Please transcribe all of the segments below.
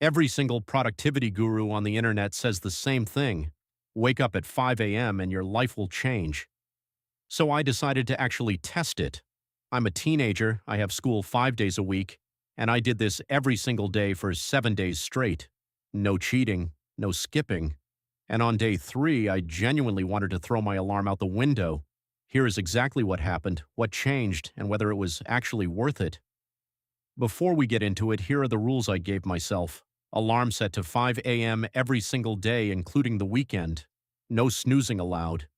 Every single productivity guru on the internet says the same thing. Wake up at 5 a.m. and your life will change. So I decided to actually test it. I'm a teenager, I have school 5 days a week, and I did this every single day for 7 days straight. No cheating, no skipping. And on day 3, I genuinely wanted to throw my alarm out the window. Here is exactly what happened, what changed, and whether it was actually worth it. Before we get into it, here are the rules I gave myself. Alarm set to 5 a.m. every single day, including the weekend. No snoozing allowed.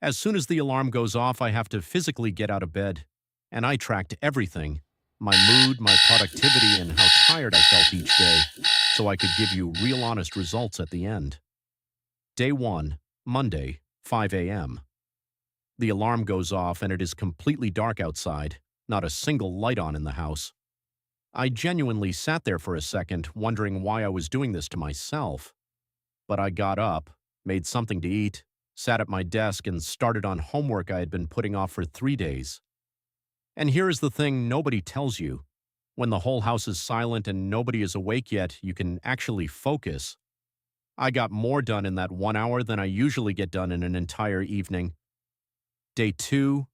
As soon as the alarm goes off, I have to physically get out of bed. And I tracked everything. My mood, my productivity, and how tired I felt each day, so I could give you real honest results at the end. Day 1, Monday, 5 a.m. The alarm goes off and it is completely dark outside, not a single light on in the house. I genuinely sat there for a second, wondering why I was doing this to myself. But I got up, made something to eat, sat at my desk, and started on homework I had been putting off for 3 days. And here is the thing nobody tells you. When the whole house is silent and nobody is awake yet, you can actually focus. I got more done in that 1 hour than I usually get done in an entire evening. Day 2,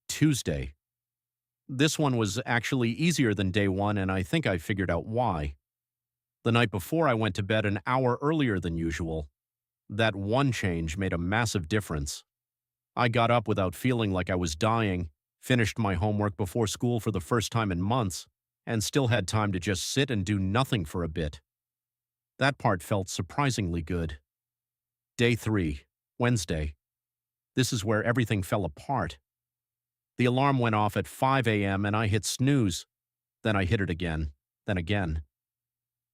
Tuesday. This one was actually easier than day 1, and I think I figured out why. The night before, I went to bed an hour earlier than usual. That one change made a massive difference. I got up without feeling like I was dying, finished my homework before school for the first time in months, and still had time to just sit and do nothing for a bit. That part felt surprisingly good. Day 3, Wednesday. This is where everything fell apart. The alarm went off at 5 a.m. and I hit snooze. Then I hit it again, then again.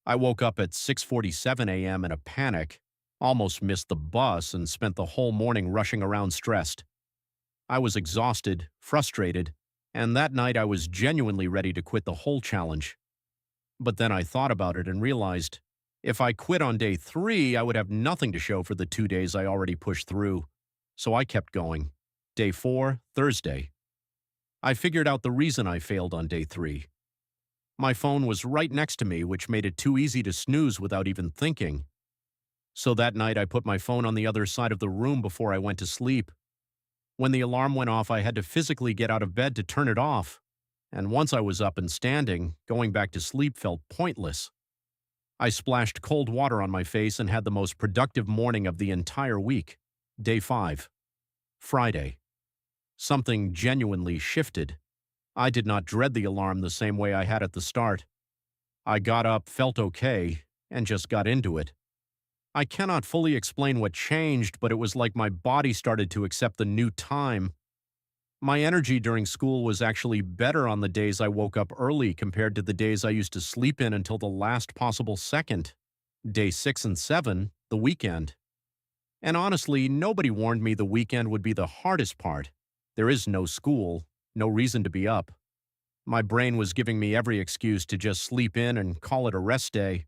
I woke up at 6:47 a.m. in a panic, almost missed the bus, and spent the whole morning rushing around stressed. I was exhausted, frustrated, and that night I was genuinely ready to quit the whole challenge. But then I thought about it and realized if I quit on day 3, I would have nothing to show for the 2 days I already pushed through. So I kept going. Day 4, Thursday. I figured out the reason I failed on day 3. My phone was right next to me, which made it too easy to snooze without even thinking. So that night I put my phone on the other side of the room before I went to sleep. When the alarm went off, I had to physically get out of bed to turn it off. And once I was up and standing, going back to sleep felt pointless. I splashed cold water on my face and had the most productive morning of the entire week. Day 5. Friday. Something genuinely shifted. I did not dread the alarm the same way I had at the start. I got up, felt okay, and just got into it. I cannot fully explain what changed, but it was like my body started to accept the new time. My energy during school was actually better on the days I woke up early compared to the days I used to sleep in until the last possible second. Day 6 and 7, the weekend. And honestly, nobody warned me the weekend would be the hardest part. There is no school, no reason to be up. My brain was giving me every excuse to just sleep in and call it a rest day.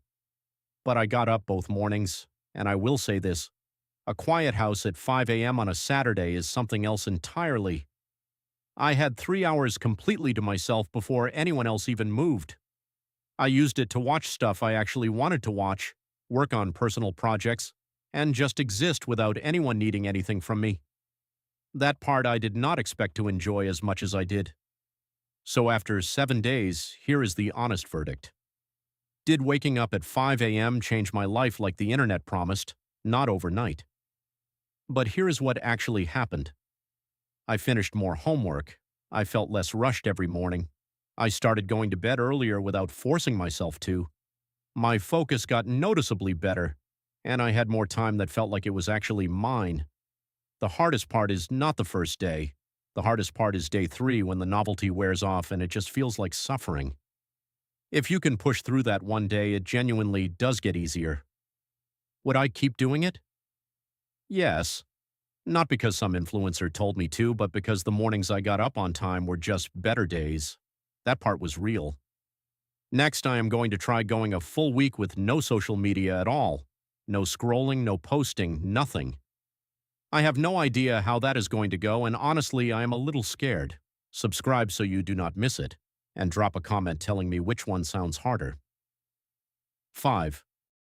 But I got up both mornings, and I will say this. A quiet house at 5 a.m. on a Saturday is something else entirely. I had 3 hours completely to myself before anyone else even moved. I used it to watch stuff I actually wanted to watch, work on personal projects, and just exist without anyone needing anything from me. That part I did not expect to enjoy as much as I did. So after 7 days, here is the honest verdict. Did waking up at 5 a.m. change my life like the internet promised? Not overnight. But here is what actually happened. I finished more homework. I felt less rushed every morning. I started going to bed earlier without forcing myself to. My focus got noticeably better, and I had more time that felt like it was actually mine. The hardest part is not the first day. The hardest part is day 3 when the novelty wears off and it just feels like suffering. If you can push through that one day, it genuinely does get easier. Would I keep doing it? Yes. Not because some influencer told me to, but because the mornings I got up on time were just better days. That part was real. Next, I am going to try going a full week with no social media at all. No scrolling, no posting, nothing. I have no idea how that is going to go, and honestly, I am a little scared. Subscribe so you do not miss it, and drop a comment telling me which one sounds harder. 5.